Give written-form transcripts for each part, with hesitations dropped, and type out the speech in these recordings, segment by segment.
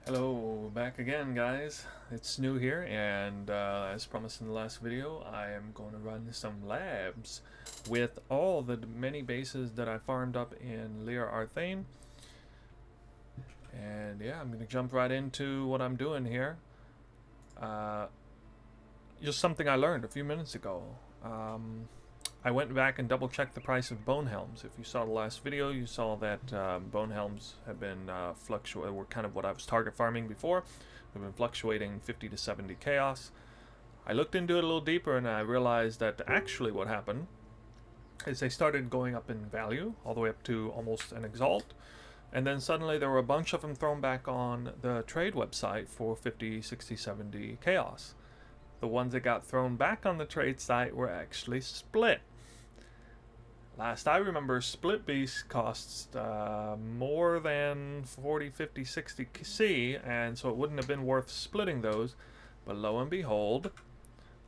Hello, back again guys. It's New here, and as promised in the last video, I am going to run some labs with all the many bases that I farmed up in Lira Arthain. And yeah, I'm going to jump right into what I'm doing here. Just something I learned a few minutes ago. I went back and double checked the price of bone helms. If you saw the last video, you saw that bone helms have been were kind of what I was target farming before. They've been fluctuating 50 to 70 chaos. I looked into it a little deeper and I realized that actually what happened is they started going up in value all the way up to almost an exalt, and then suddenly there were a bunch of them thrown back on the trade website for 50, 60, 70 chaos. The ones that got thrown back on the trade site were actually split. Last I remember, split beast costs more than 40, 50, 60 C, and so it wouldn't have been worth splitting those. But lo and behold,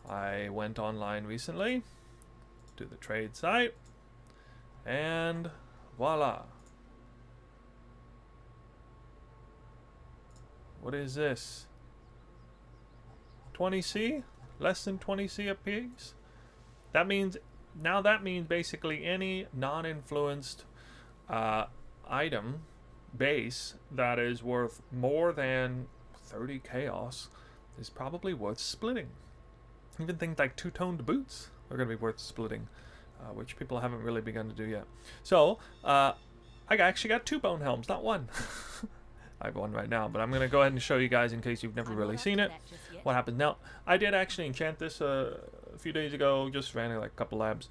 I went online recently to the trade site, and voila. What is this? 20C? Less than 20C a piece? That means basically any non-influenced item base that is worth more than 30 chaos is probably worth splitting. Even things like two-toned boots are going to be worth splitting, which people haven't really begun to do yet. So I actually got two bone helms, not one. I have one right now, but I'm going to go ahead and show you guys in case you've never really seen it. What happens now? I did actually enchant this a few days ago, just ran like a couple labs.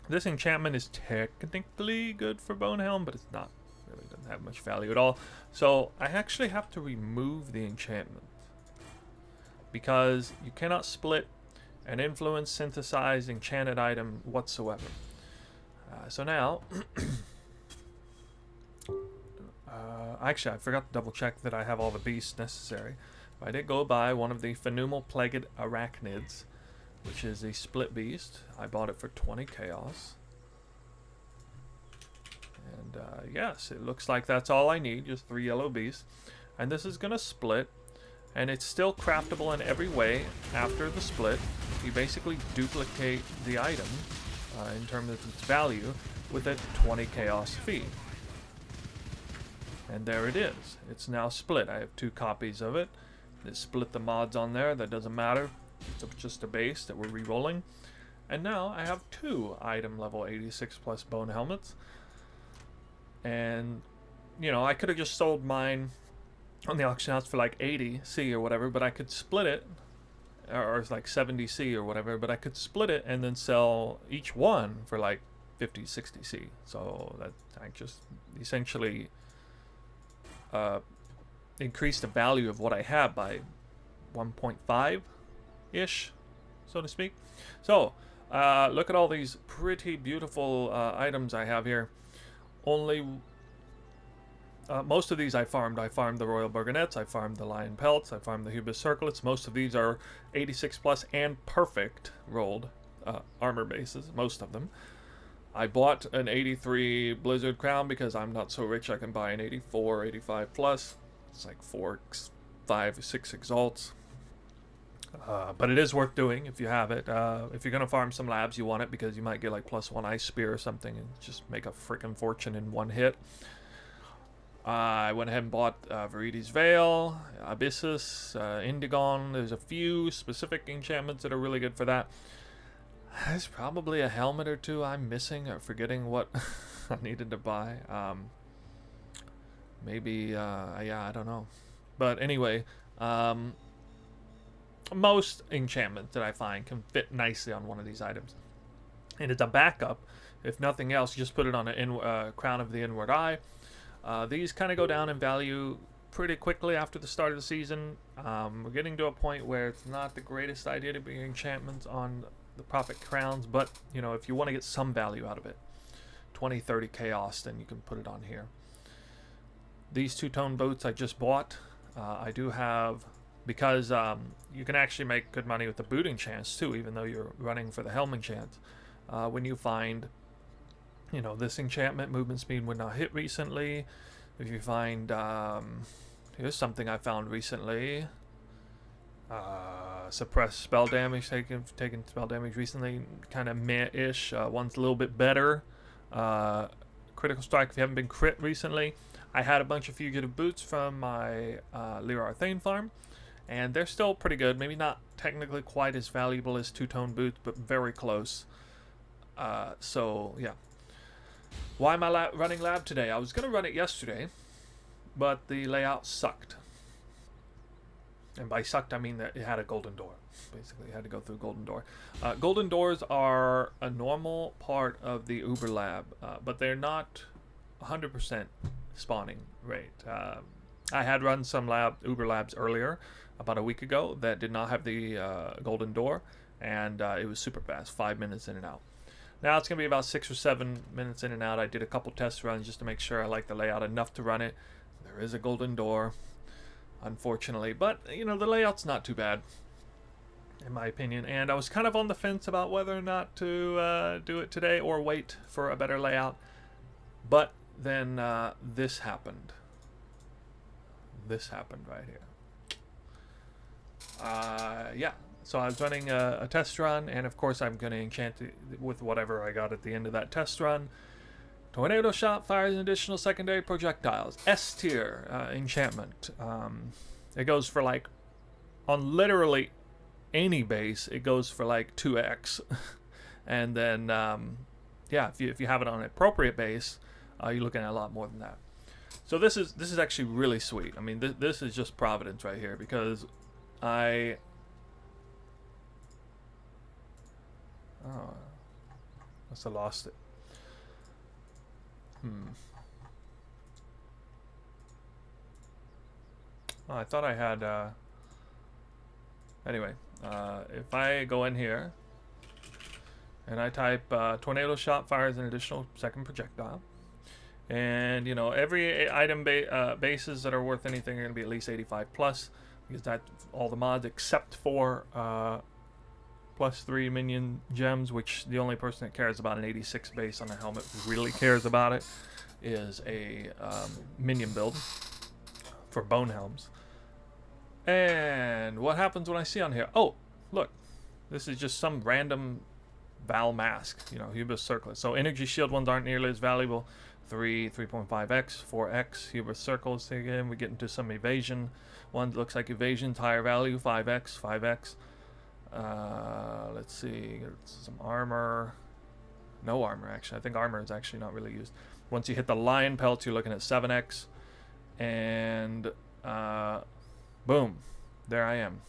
This enchantment is technically good for bone helm, but it's not really, doesn't have much value at all. So I actually have to remove the enchantment because you cannot split an influence synthesized enchanted item whatsoever. So now actually, I forgot to double check that I have all the beasts necessary. But I did go buy one of the Phenomenal Plagued Arachnids, which is a split beast. I bought it for 20 chaos. And yes, it looks like that's all I need, just 3 yellow beasts. And this is going to split, and it's still craftable in every way after the split. You basically duplicate the item in terms of its value with a 20 chaos fee. And there it is. It's now split. I have 2 copies of it. It split the mods on there. That doesn't matter. It's just a base that we're re-rolling. And now I have 2 item level 86 plus bone helmets. And, you know, I could have just sold mine on the auction house for like 80 C or whatever, but I could split it, or it's like 70 C or whatever, but I could split it and then sell each one for like 50, 60 C. So that I just essentially increase the value of what I have by 1.5 ish, so to speak. So look at all these pretty beautiful items I have here. Only most of these I farmed the Royal Burgonets, I farmed the Lion Pelts, I farmed the Hubris Circlets. Most of these are 86 plus and perfect rolled armor bases, most of them. I bought an 83 Blizzard Crown because I'm not so rich I can buy an 84, 85 plus. It's like 4, 5, 6 exalts. But it is worth doing if you have it. If you're going to farm some labs, you want it because you might get like +1 Ice Spear or something and just make a freaking fortune in one hit. I went ahead and bought Viridi's Veil, Abyssus, Indigon. There's a few specific enchantments that are really good for that. There's probably a helmet or 2 I'm missing or forgetting what I needed to buy. Maybe, yeah, I don't know. But anyway, most enchantments that I find can fit nicely on one of these items. And it's a backup. If nothing else, just put it on a Crown of the Inward Eye. These kind of go down in value pretty quickly after the start of the season. We're getting to a point where it's not the greatest idea to be enchantments on the Prophet Crowns, but you know, if you want to get some value out of it, 20, 30 chaos, then you can put it on here. These 2-tone boots I just bought. I do have, because you can actually make good money with the boot enchants too, even though you're running for the helm enchant. When you find, you know, this enchantment movement speed would not hit recently. If you find Here's something I found recently. Suppress spell damage, taken spell damage recently, kind of meh-ish. One's a little bit better. Critical strike if you haven't been crit recently. I had a bunch of fugitive boots from my Lira Arthain farm, and they're still pretty good. Maybe not technically quite as valuable as two-tone boots, but very close. So yeah. Why am I running lab today? I was going to run it yesterday, but the layout sucked. And by sucked, I mean that it had a golden door. Basically, you had to go through a golden door. Golden doors are a normal part of the Uber lab, but they're not 100% spawning rate. I had run some Uber labs earlier, about a week ago, that did not have the golden door, and it was super fast, 5 minutes in and out. Now it's going to be about 6 or 7 minutes in and out. I did a couple test runs just to make sure I like the layout enough to run it. There is a golden door, unfortunately, but you know, the layout's not too bad in my opinion, and I was kind of on the fence about whether or not to do it today or wait for a better layout, but then this happened right here. Yeah, so I was running a test run, and of course I'm going to enchant it with whatever I got at the end of that test run. Tornado shot fires an additional secondary projectiles. S tier enchantment. It goes for like, on literally any base, it goes for like 2x. And then, yeah, if you have it on an appropriate base, you're looking at a lot more than that. So this is actually really sweet. I mean, this is just providence right here, because I must have lost it. Oh, I thought I had anyway, if I go in here and I type tornado shot fires an additional second projectile, and you know, every item bases that are worth anything are going to be at least 85 plus, because that's all the mods except for +3 minion gems, which the only person that cares about an 86 base on a helmet really cares about it is a minion build for bone helms. And what happens when I see on here? Oh, look, this is just some random Val mask, you know, Hubris Circlet. So energy shield ones aren't nearly as valuable. 3.5x, 4x, Hubris Circles. Again, we get into some evasion. One looks like evasion's higher value, 5x, 5x. Let's see, some armor. No armor, actually. I think armor is actually not really used. Once you hit the lion pelts, you're looking at 7x. And boom, there I am.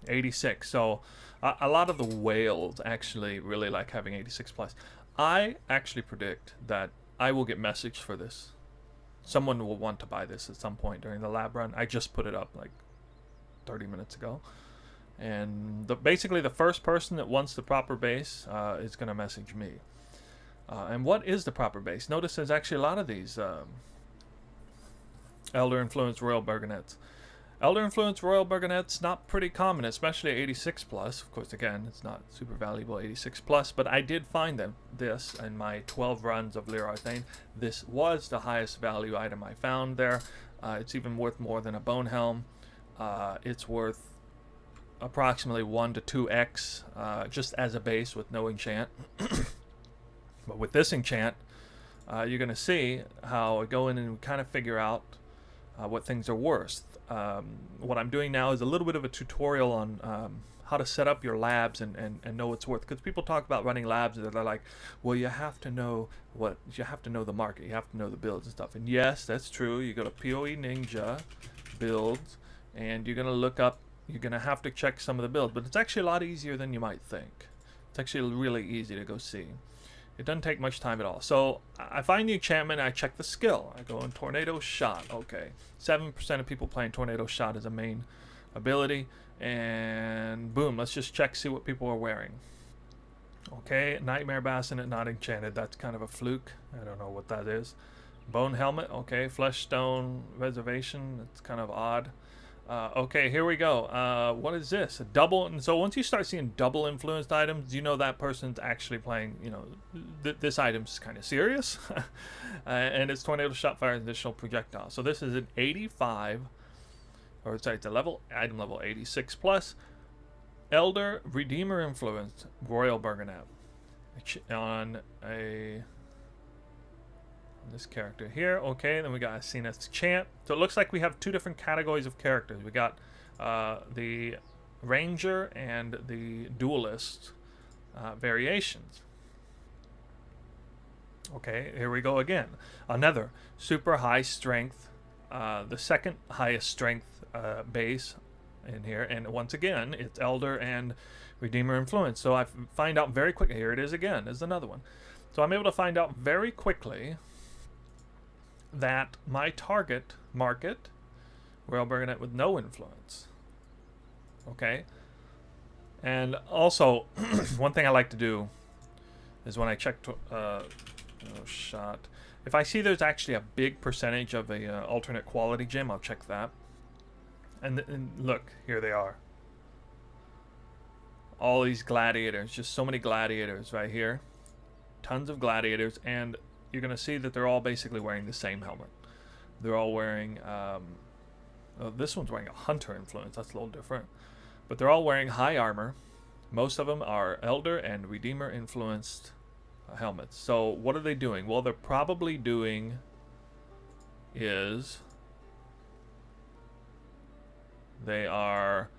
86. So a lot of the whales actually really like having 86 plus. I actually predict that I will get messaged for this. Someone will want to buy this at some point during the lab run. I just put it up like 30 minutes ago, and basically the first person that wants the proper base is going to message me. And what is the proper base? Notice there's actually a lot of these Elder Influence Royal Burgonets. Elder Influence Royal Burgonets, not pretty common, especially 86 plus. Of course, again, it's not super valuable 86 plus, but I did find this in my 12 runs of Lira Arthain. This was the highest value item I found there. It's even worth more than a bone helm. It's worth approximately 1 to 2x just as a base with no enchant. But with this enchant, you're going to see how I go in and kind of figure out what things are worth. What I'm doing now is a little bit of a tutorial on how to set up your labs and know what's worth. Because people talk about running labs and they're like, well, you have to know the market, you have to know the builds and stuff. And yes, that's true. You go to PoE Ninja builds, and you're gonna look up. You're gonna have to check some of the builds, but it's actually a lot easier than you might think. It's actually really easy to go see. It doesn't take much time at all. So I find the enchantment, I check the skill. I go in Tornado Shot. Okay, 7% of people playing Tornado Shot as a main ability, and boom, let's just check, see what people are wearing. Okay, Nightmare Bassinet, not enchanted. That's kind of a fluke. I don't know what that is. Bone Helmet. Okay, Flesh Stone Reservation. It's kind of odd. Okay, here we go. What is this? A double. And so once you start seeing double influenced items, you know that person's actually playing, you know, this item's kind of serious. And it's tornado shot fire additional projectile. So this is an 85, or sorry, it's a item level 86 plus. Elder Redeemer influenced Royal Bergonet on this character here. Okay, then we got Zenith's Chant. So it looks like we have two different categories of characters. We got the Ranger and the Duelist variations. Okay, here we go again. Another super high strength, the second highest strength base in here. And once again, it's Elder and Redeemer influence. So I find out very quickly. Here it is again. There's another one. So I'm able to find out very quickly that my target market, Royal Bergonet with no influence. Okay? And also, one thing I like to do is when I check shot, if I see there's actually a big percentage of a alternate quality gem, I'll check that. And look, here they are. All these gladiators, just so many gladiators right here. Tons of gladiators, and you're going to see that they're all basically wearing the same helmet. They're all wearing, this one's wearing a hunter influence, that's a little different. But they're all wearing high armor. Most of them are Elder and Redeemer influenced helmets. So what are they doing? Well, they're probably doing is they are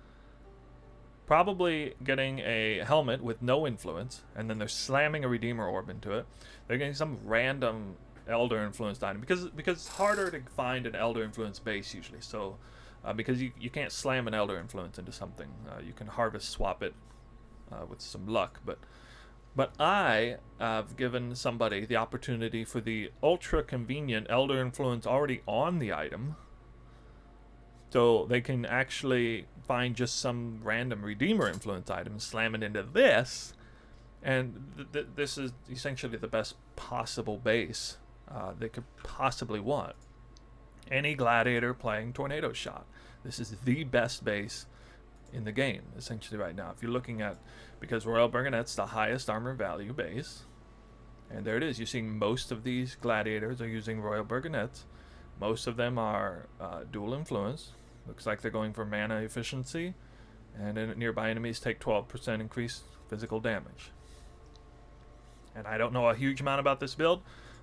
probably getting a helmet with no influence, and then they're slamming a Redeemer orb into it. They're getting some random Elder influenced item because it's harder to find an Elder influence base usually. So because you can't slam an Elder influence into something, you can harvest swap it with some luck. But I have given somebody the opportunity for the ultra convenient Elder influence already on the item. So they can actually find just some random Redeemer influence item, slam it into this, and this is essentially the best possible base they could possibly want. Any gladiator playing Tornado Shot, this is the best base in the game, essentially right now. If you're looking at, because Royal Bergonet's the highest armor value base, and there it is. You're seeing most of these gladiators are using Royal Bergonets. Most of them are dual influence. Looks like they're going for mana efficiency, and nearby enemies take 12% increased physical damage. And I don't know a huge amount about this build,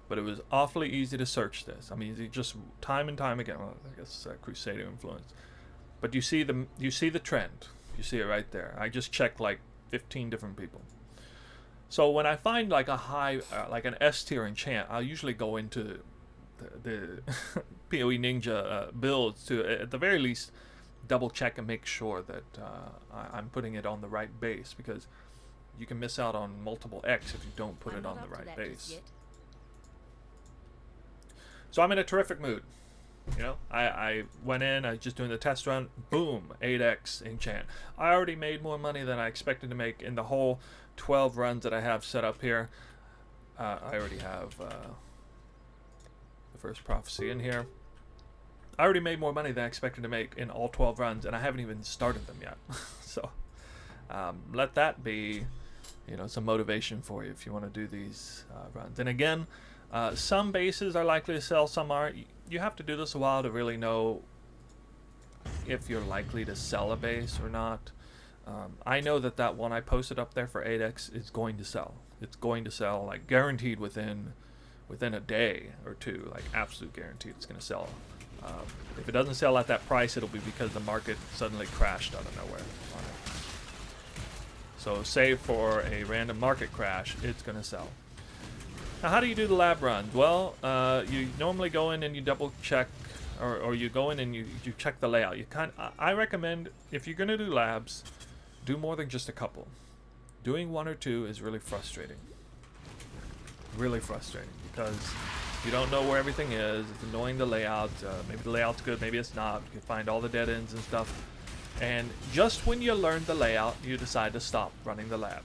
but it was awfully easy to search this. I mean, just time and time again. Well, I guess Crusader influence, but you see the trend. You see it right there. I just checked like 15 different people. So when I find like a high, like an S tier enchant, I'll usually go into the PoE Ninja builds to, at the very least, double check and make sure that I'm putting it on the right base, because you can miss out on multiple X if you don't put it on the right base. So I'm in a terrific mood. You know, I went in, I was just doing the test run, boom, 8x enchant. I already made more money than I expected to make in the whole 12 runs that I have set up here. I already have the first prophecy in here. I already made more money than I expected to make in all 12 runs, and I haven't even started them yet. So let that be, you know, some motivation for you if you want to do these runs. And again, some bases are likely to sell, some aren't. You have to do this a while to really know if you're likely to sell a base or not. I know that one I posted up there for 8x is going to sell. It's going to sell, like guaranteed within a day or two, like absolute guaranteed it's going to sell. If it doesn't sell at that price, it'll be because the market suddenly crashed out of nowhere on it. So save for a random market crash, it's going to sell. Now, how do you do the lab runs? Well, you normally go in and you double check, or you go in and you check the layout. I recommend, if you're going to do labs, do more than just a couple. Doing one or two is really frustrating. Really frustrating, because you don't know where everything is. It's annoying, the layout. Maybe the layout's good, maybe it's not. You can find all the dead ends and stuff. And just when you learn the layout, you decide to stop running the lab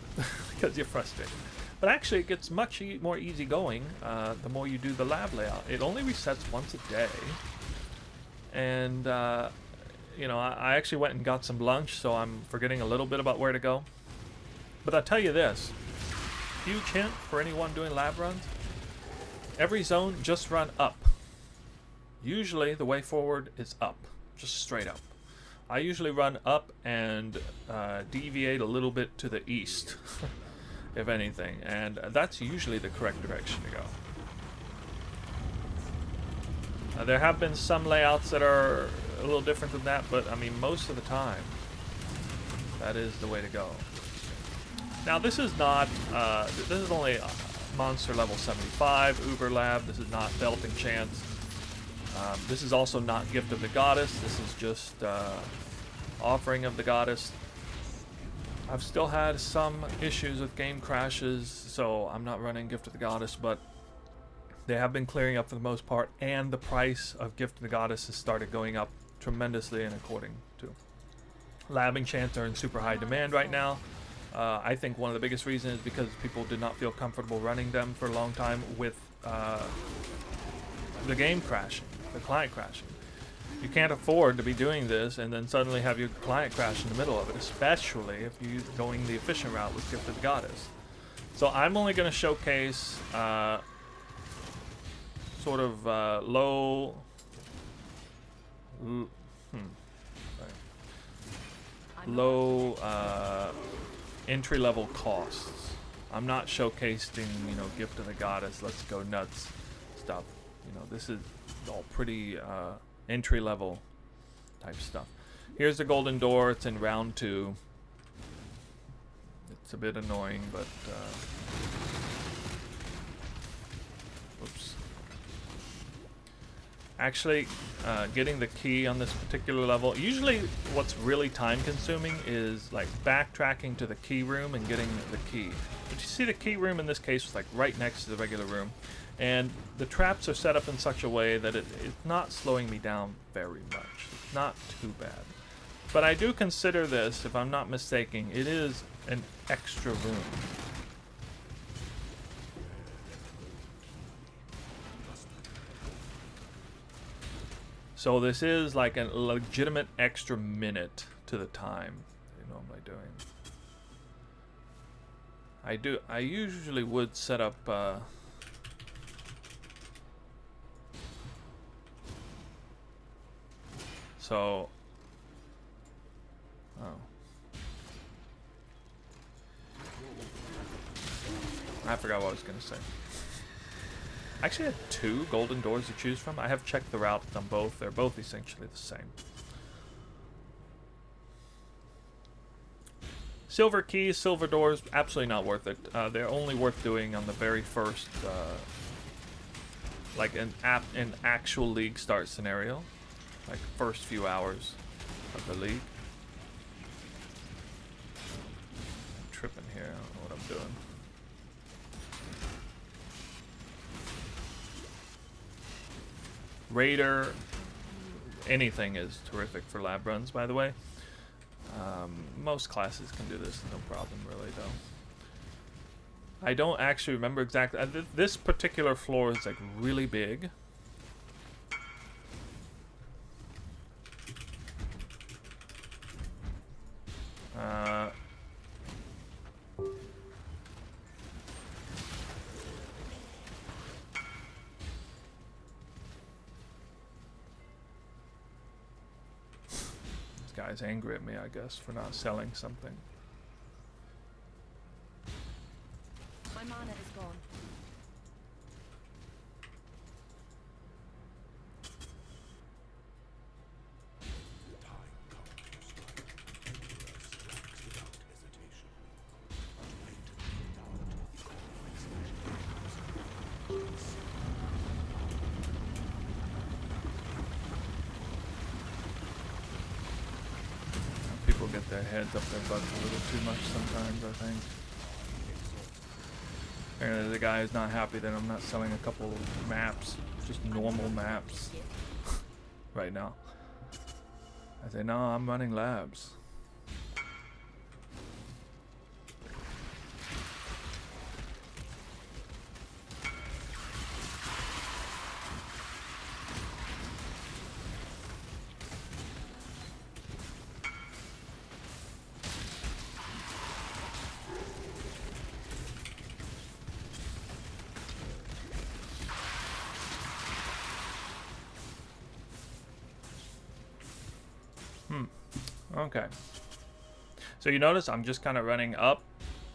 because you're frustrated. But actually, it gets much more easygoing the more you do the lab layout. It only resets once a day, and you know, I actually went and got some lunch, so I'm forgetting a little bit about where to go. But I'll tell you this, huge hint for anyone doing lab runs, every zone just run up. Usually the way forward is up, just straight up. I usually run up and deviate a little bit to the east, if anything, and that's usually the correct direction to go. There have been some layouts that are a little different than that, but I mean, most of the time, that is the way to go. Now, this is not, this is only monster level 75, Uber Lab. This is not Belt Enchants. This is also not Gift of the Goddess. This is just Offering of the Goddess. I've still had some issues with game crashes, so I'm not running Gift of the Goddess, but they have been clearing up for the most part, and the price of Gift of the Goddess has started going up tremendously, and according to Lab Enchants are in super high demand right now. I think one of the biggest reasons is because people did not feel comfortable running them for a long time with the game crashing, the client crashing. You can't afford to be doing this and then suddenly have your client crash in the middle of it, especially if you're going the efficient route with Gift of the Goddess. So I'm only going to showcase sort of low entry-level costs. I'm not showcasing, you know, Gift of the Goddess, let's go nuts stuff. You know, this is all pretty entry-level type stuff. Here's the golden door. It's in round 2. It's a bit annoying, but oops. Actually, getting the key on this particular level, usually what's really time consuming is like backtracking to the key room and getting the key. But you see the key room in this case was like right next to the regular room, and the traps are set up in such a way that it's not slowing me down very much. It's not too bad. But I do consider this, if I'm not mistaken, it is an extra room. So this is like a legitimate extra minute to the time you're normally doing. I usually would set up so I forgot what I was gonna say. I actually had 2 golden doors to choose from. I have checked the routes on both. They're both essentially the same. Silver keys, silver doors, absolutely not worth it. They're only worth doing on the very first, like an actual league start scenario, like first few hours of the league. I'm tripping here. I don't know what I'm doing. Raider, anything is terrific for lab runs, by the way. Most classes can do this, no problem really, though. I don't actually remember exactly. This particular floor is like really big. Guy's angry at me, I guess, for not selling something. My mana is gone. People get their heads up their butts a little too much sometimes, I think. Apparently the guy is not happy that I'm not selling a couple of maps, just normal maps, right now. I say, no, I'm running labs. Okay. So you notice I'm just kind of running up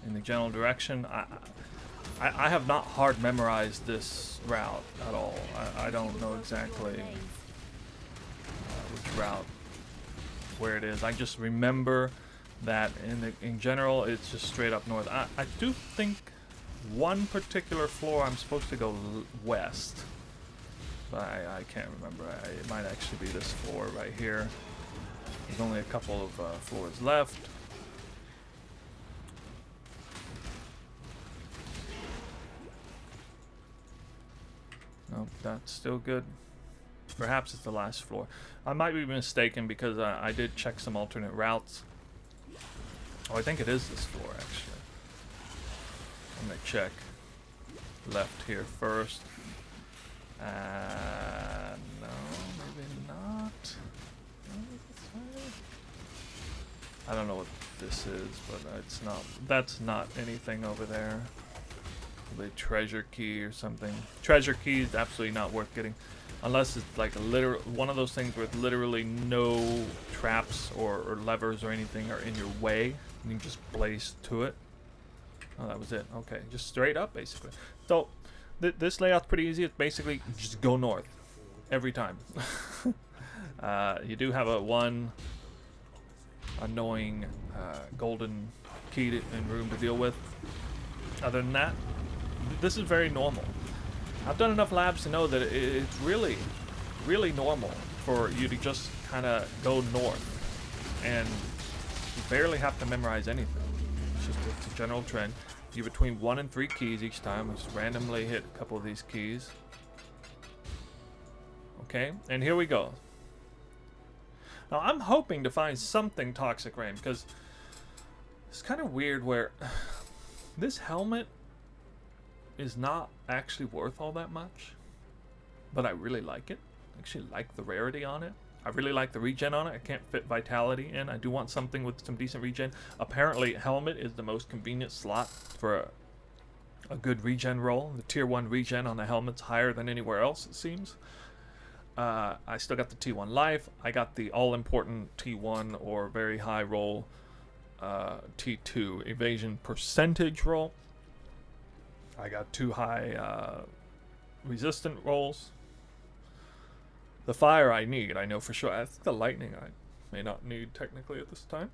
in the general direction. I have not hard memorized this route at all. I don't know exactly which route, where it is. I just remember that in general it's just straight up north. I do think one particular floor I'm supposed to go west, but I can't remember. It might actually be this floor right here. There's only a couple of floors left. Nope, that's still good. Perhaps it's the last floor. I might be mistaken because I did check some alternate routes. Oh, I think it is this floor, actually. I'm going to check left here first. No, maybe not. I don't know what this is, but it's not. That's not anything over there. The treasure key or something. Treasure key is absolutely not worth getting unless it's like a one of those things with literally no traps or levers or anything are in your way. You can just blaze to it. Oh, that was it. Okay, just straight up basically. So this layout's pretty easy. It's basically just go north every time. You do have a one annoying golden key and room to deal with. Other than that, this is very normal. I've done enough labs to know that it's really, really normal for you to just kind of go north, and you barely have to memorize anything. It's a general trend. You're between 1 and 3 keys each time. Just randomly hit a couple of these keys. Okay, and here we go. Now I'm hoping to find something Toxic Rain, because it's kind of weird where this helmet is not actually worth all that much, but I really like it. I actually like the rarity on it. I really like the regen on it. I can't fit vitality in. I do want something with some decent regen. Apparently helmet is the most convenient slot for a good regen roll. The tier 1 regen on the helmet's higher than anywhere else, it seems. I still got the T1 life. I got the all-important T1 or very high roll T2 evasion percentage roll. I got 2 high resistant rolls. The fire I need, I know for sure. I think the lightning I may not need technically at this time.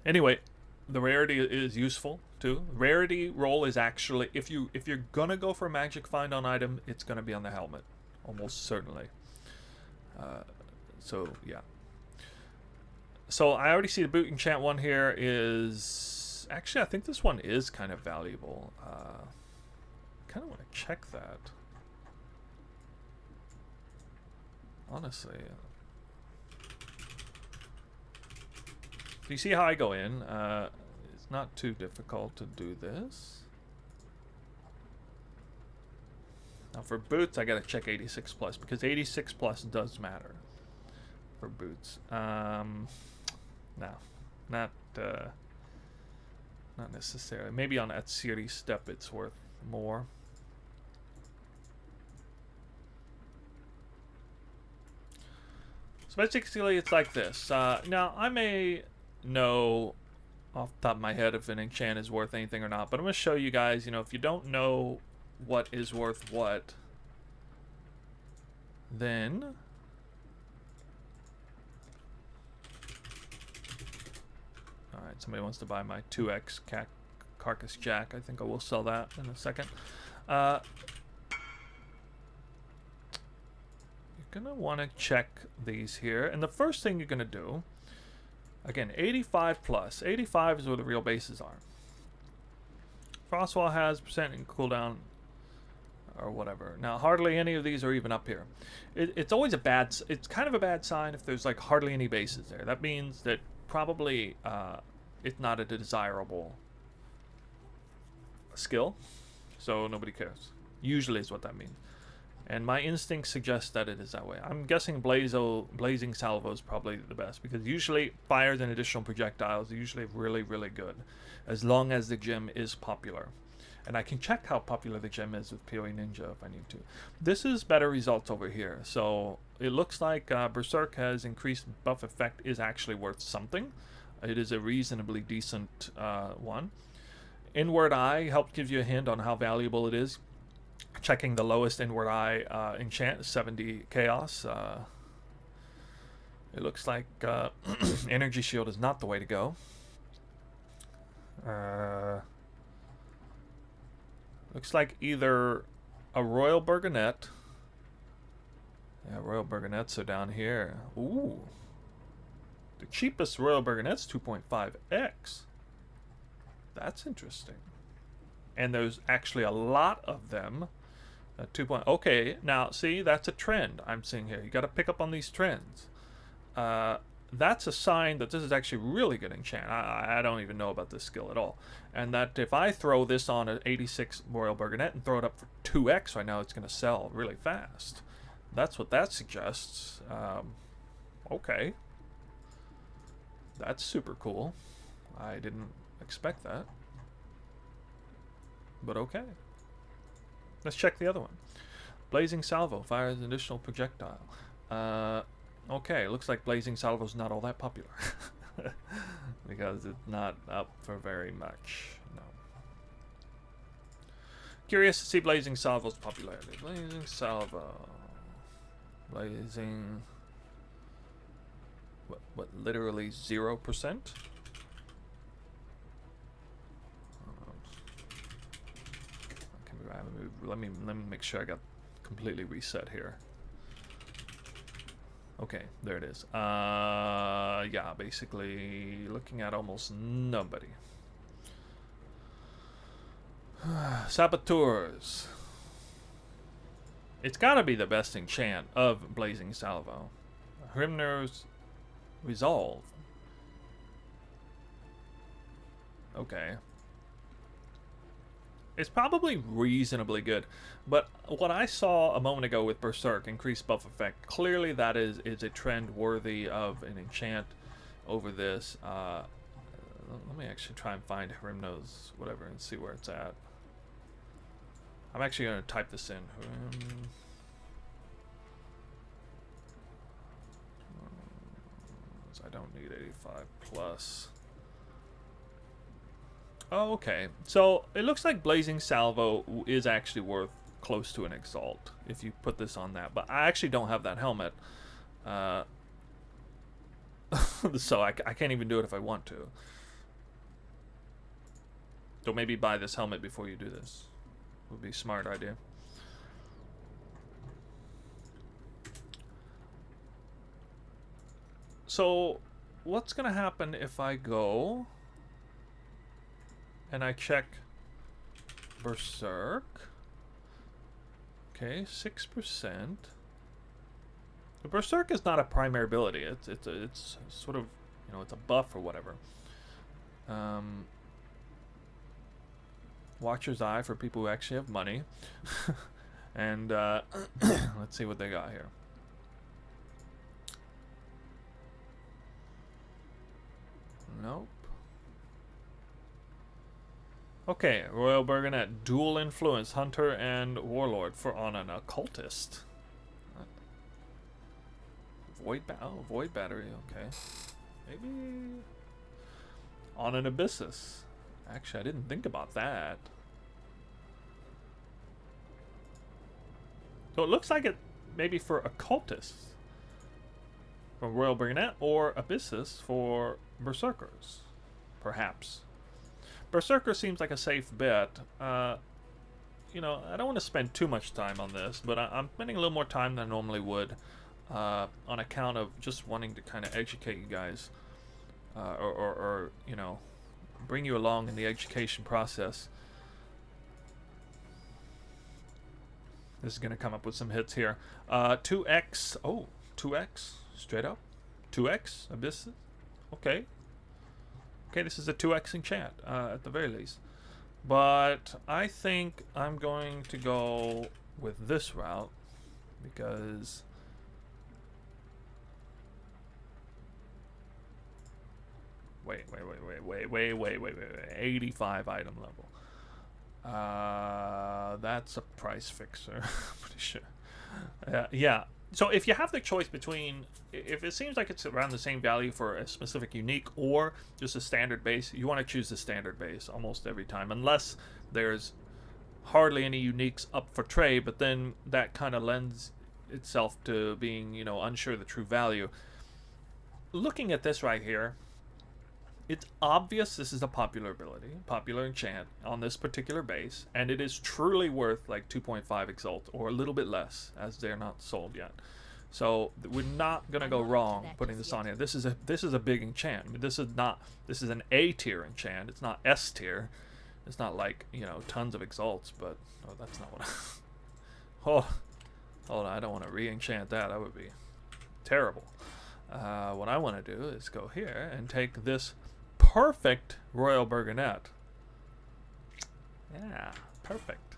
Anyway, the rarity is useful too. Rarity roll is actually, if you're gonna go for a magic find on item, it's gonna be on the helmet, almost certainly. So yeah. So I already see the boot enchant one here is actually, I think this one is kind of valuable. Kind of want to check that. Honestly. Do you see how I go in? It's not too difficult to do this. Now for boots, I gotta check 86 plus because 86 plus does matter for boots. No, not necessarily. Maybe on that series step, it's worth more. So basically, it's like this. Now, I may know off the top of my head if an enchant is worth anything or not, but I'm going to show you guys, if you don't know what is worth what, then alright, somebody wants to buy my 2x Carcass Jack. I think I will sell that in a second. You're gonna want to check these here, and the first thing you're gonna do, again, 85 plus. 85 is where the real bases are. Frostwall has percent and cooldown or whatever. Now hardly any of these are even up here. It's always it's kind of a bad sign if there's like hardly any bases there. That means that probably it's not a desirable skill, so nobody cares. Usually is what that means. And my instinct suggests that it is that way. I'm guessing Blazing Salvo is probably the best, because usually fires and additional projectiles are usually really, really good, as long as the gem is popular. And I can check how popular the gem is with PoE Ninja if I need to. This is better results over here. So it looks like Berserk has increased buff effect is actually worth something. It is a reasonably decent one. Inward Eye helped give you a hint on how valuable it is. Checking the lowest Inward Eye enchant, 70 Chaos. It looks like Energy Shield is not the way to go. Looks like either a Royal Burgonet. Yeah, Royal Burgonets are down here. Ooh. The cheapest Royal Burgonet's 2.5x. That's interesting. And there's actually a lot of them. 2. Okay, now see, that's a trend I'm seeing here. You got to pick up on these trends. That's a sign that this is actually really good enchant. I don't even know about this skill at all. And that if I throw this on an 86 Royal Burgonet and throw it up for 2x right now, it's going to sell really fast. That's what that suggests. Okay. That's super cool. I didn't expect that. But okay. Let's check the other one. Blazing Salvo fires an additional projectile. Okay, looks like Blazing Salvo's not all that popular. Because it's not up for very much. No. Curious to see Blazing Salvo's popularity. Blazing Salvo. Blazing... What literally 0%? Let me make sure I got completely reset here. Okay, there it is. Yeah, basically looking at almost nobody. Saboteurs. It's gotta be the best enchant of Blazing Salvo. Hrimner's Resolve. Okay. It's probably reasonably good, but what I saw a moment ago with Berserk, increased buff effect, clearly that is a trend worthy of an enchant over this. Let me actually try and find Hrimno's whatever and see where it's at. I'm actually going to type this in. I don't need 85 plus. Oh, okay. So it looks like Blazing Salvo is actually worth close to an Exalt if you put this on that. But I actually don't have that helmet. So I can't even do it if I want to. So maybe buy this helmet before you do this. Would be a smart idea. So what's going to happen if I go... and I check Berserk. Okay, 6%. The Berserk is not a primary ability. It's sort of, you know, it's a buff or whatever. Watcher's Eye for people who actually have money. And let's see what they got here. Nope. Okay, Royal Burgonet, dual influence, hunter and warlord for on an occultist. Void battery, okay. Maybe on an abyssus. Actually, I didn't think about that. So it looks like it maybe for occultists for Royal Burgonet or abyssus for berserkers, perhaps. Berserker seems like a safe bet. You know, I don't want to spend too much time on this, but I'm spending a little more time than I normally would on account of just wanting to kind of educate you guys or, you know, bring you along in the education process. This is going to come up with some hits here. 2x. Oh, 2x. Straight up. 2x. Abysses. Okay. Okay, this is a 2x enchant, at the very least. But I think I'm going to go with this route because... Wait. 85 item level. That's a price fixer. I'm pretty sure. Yeah. So if you have the choice between, if it seems like it's around the same value for a specific unique or just a standard base, you want to choose the standard base almost every time, unless there's hardly any uniques up for trade, but then that kind of lends itself to being, you know, unsure of the true value. Looking at this right here, it's obvious this is a popular ability, popular enchant on this particular base, and it is truly worth like 2.5 exalt or a little bit less, as they're not sold yet. So we're not gonna go wrong putting this on here. This is a big enchant. I mean, this is an A tier enchant. It's not S tier. It's not like, you know, tons of exalts, but oh, that's not what. Hold on, I don't want to re-enchant that. That would be terrible. What I want to do is go here and take this perfect Royal Burgonet. Yeah, perfect.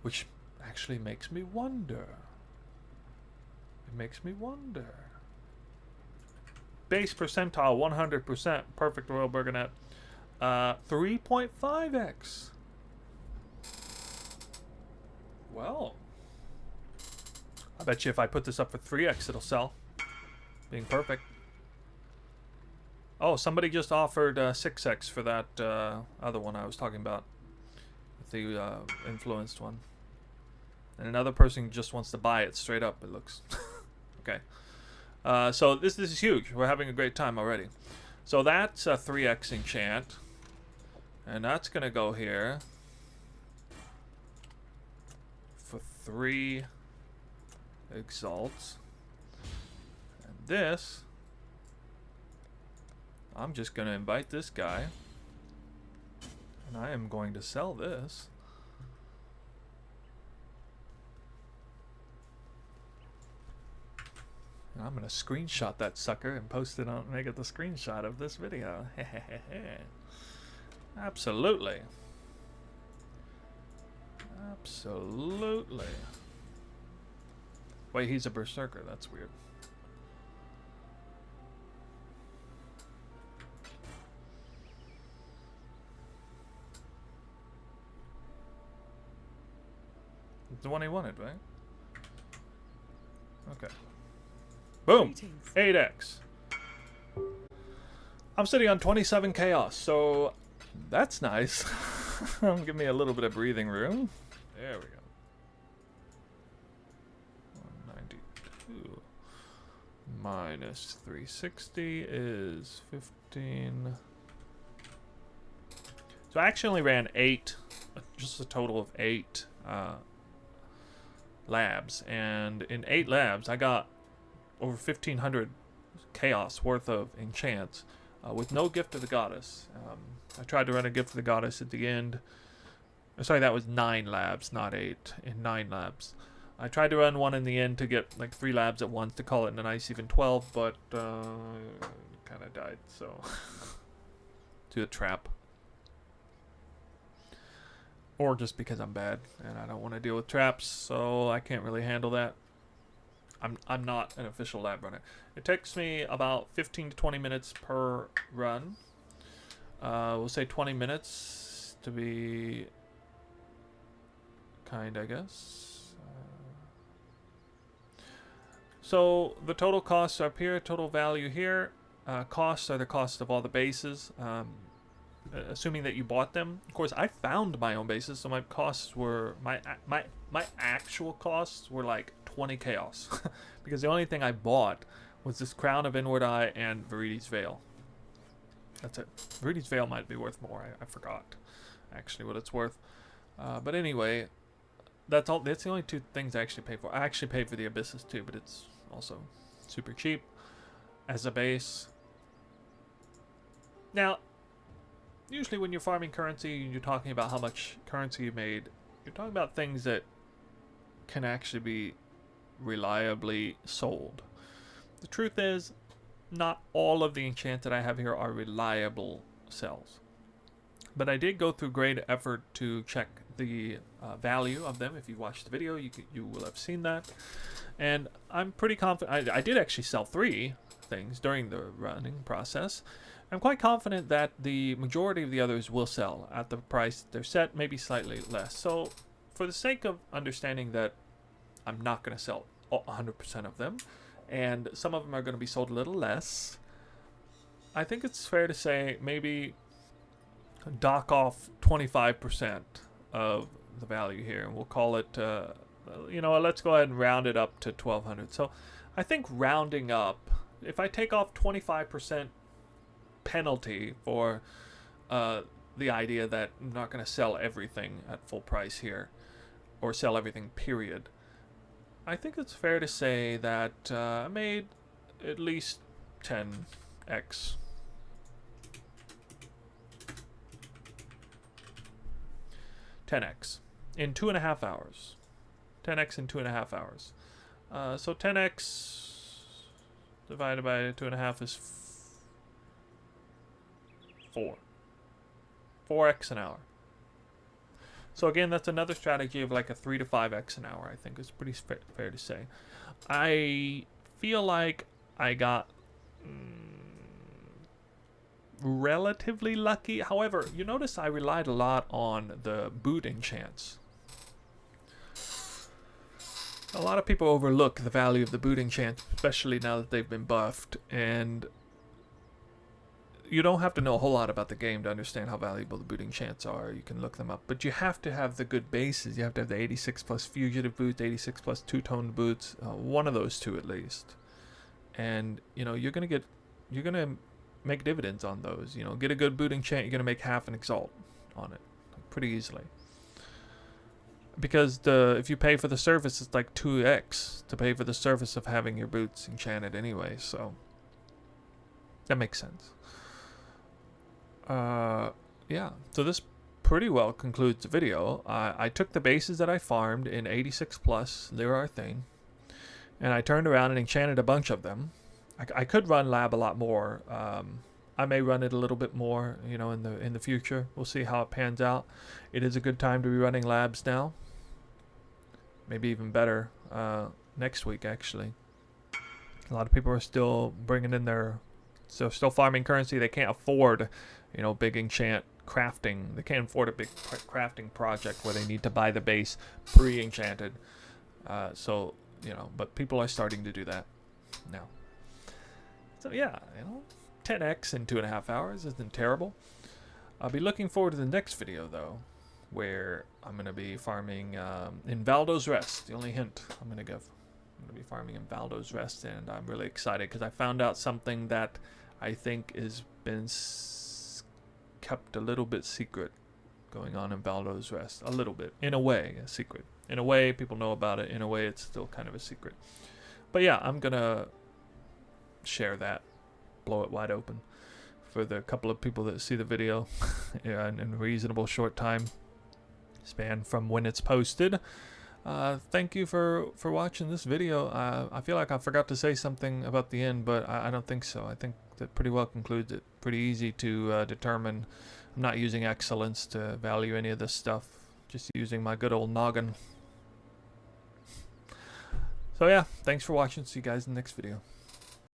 Which actually makes me wonder. It makes me wonder. Base percentile 100%, perfect Royal Burgonet. 3.5x. Well, I bet you if I put this up for 3x, it'll sell. Being perfect. Oh, somebody just offered 6x for that other one I was talking about. The influenced one. And another person just wants to buy it straight up, it looks. Okay. So this is huge. We're having a great time already. So that's a 3x enchant. And that's going to go here for 3 exalts. And this, I'm just going to invite this guy. And I am going to sell this. And I'm going to screenshot that sucker and post it on, make it the screenshot of this video. Absolutely. Absolutely. Wait, he's a berserker. That's weird. It's the one he wanted, right? Okay. Boom! 8x. I'm sitting on 27 chaos, so that's nice. Give me a little bit of breathing room. There we go. 192 minus 360 is 15. So I actually only ran 8, just a total of 8 labs, and in 8 labs I got over 1,500 chaos worth of enchants with no gift of the goddess. I tried to run a gift of the goddess at the end. Sorry, that was 9 labs, not 8. In 9 labs. I tried to run one in the end to get like 3 labs at once to call it a nice even 12, but kind of died, so to a trap. Or just because I'm bad and I don't want to deal with traps, so I can't really handle that. I'm not an official lab runner. It takes me about 15 to 20 minutes per run. We'll say 20 minutes to be kind, I guess. So the total costs are up here, total value here. Costs are the cost of all the bases. Assuming that you bought them. Of course, I found my own bases, so my costs were my actual costs were like 20 chaos, because the only thing I bought was this Crown of Inward Eye and Viridi's Veil. That's it. Viridi's Veil might be worth more. I forgot actually what it's worth. But anyway, that's all. That's the only 2 things I actually paid for. I actually paid for the Abysses too, but it's also super cheap as a base. Now, usually when you're farming currency and you're talking about how much currency you made, you're talking about things that can actually be reliably sold. The truth is, not all of the enchants that I have here are reliable sells. But I did go through great effort to check the value of them. If you watched the video, you will have seen that. And I'm pretty confident. I did actually sell 3 things during the running process. I'm quite confident that the majority of the others will sell at the price they're set, maybe slightly less. So for the sake of understanding that I'm not going to sell 100% of them, and some of them are going to be sold a little less, I think it's fair to say maybe dock off 25% of the value here, and we'll call it, you know, let's go ahead and round it up to 1,200. So I think rounding up, if I take off 25% penalty for the idea that I'm not going to sell everything at full price here, or sell everything period, I think it's fair to say that I made at least 10x. 10x in 2.5 hours. 10x in 2.5 hours. So 10x divided by 2.5 is 4. 4x an hour. So again, that's another strategy of like a 3 to 5x an hour. I think is pretty fair to say. I feel like I got relatively lucky. However, you notice I relied a lot on the boot enchants. A lot of people overlook the value of the boot enchants, especially now that they've been buffed, and you don't have to know a whole lot about the game to understand how valuable the boot enchants are. You can look them up, but you have to have the good bases. You have to have the 86 plus fugitive boots, 86 plus two-toned boots, one of those two at least. And you know, you're gonna make dividends on those. You know, get a good boot enchant, you're gonna make half an exalt on it, like, pretty easily. Because if you pay for the service, it's like 2x to pay for the service of having your boots enchanted anyway. So that makes sense. Yeah. So this pretty well concludes the video. I took the bases that I farmed in 86 plus Lira Arthain, and I turned around and enchanted a bunch of them. I could run lab a lot more. I may run it a little bit more, you know, in the future. We'll see how it pans out. It is a good time to be running labs now. Maybe even better next week, actually. A lot of people are still bringing in still farming currency. They can't afford, you know, big enchant crafting. They can't afford a big crafting project where they need to buy the base pre-enchanted. So, you know, but people are starting to do that now. So yeah, you know, 10x in 2.5 hours isn't terrible. I'll be looking forward to the next video though, where I'm going to be farming in Valdo's Rest. The only hint I'm going to give. I'm going to be farming in Valdo's Rest, and I'm really excited because I found out something that I think has been kept a little bit secret going on in Valdo's Rest. A little bit. In a way, a secret. In a way, people know about it. In a way, it's still kind of a secret. But yeah, I'm going to share that. Blow it wide open for the couple of people that see the video in a reasonable short time span from when it's posted. Thank you for watching this video. I feel like I forgot to say something about the end, but I don't think so. I think that pretty well concludes it. Pretty easy to determine. I'm not using excellence to value any of this stuff. Just using my good old noggin. So yeah, thanks for watching. See you guys in the next video.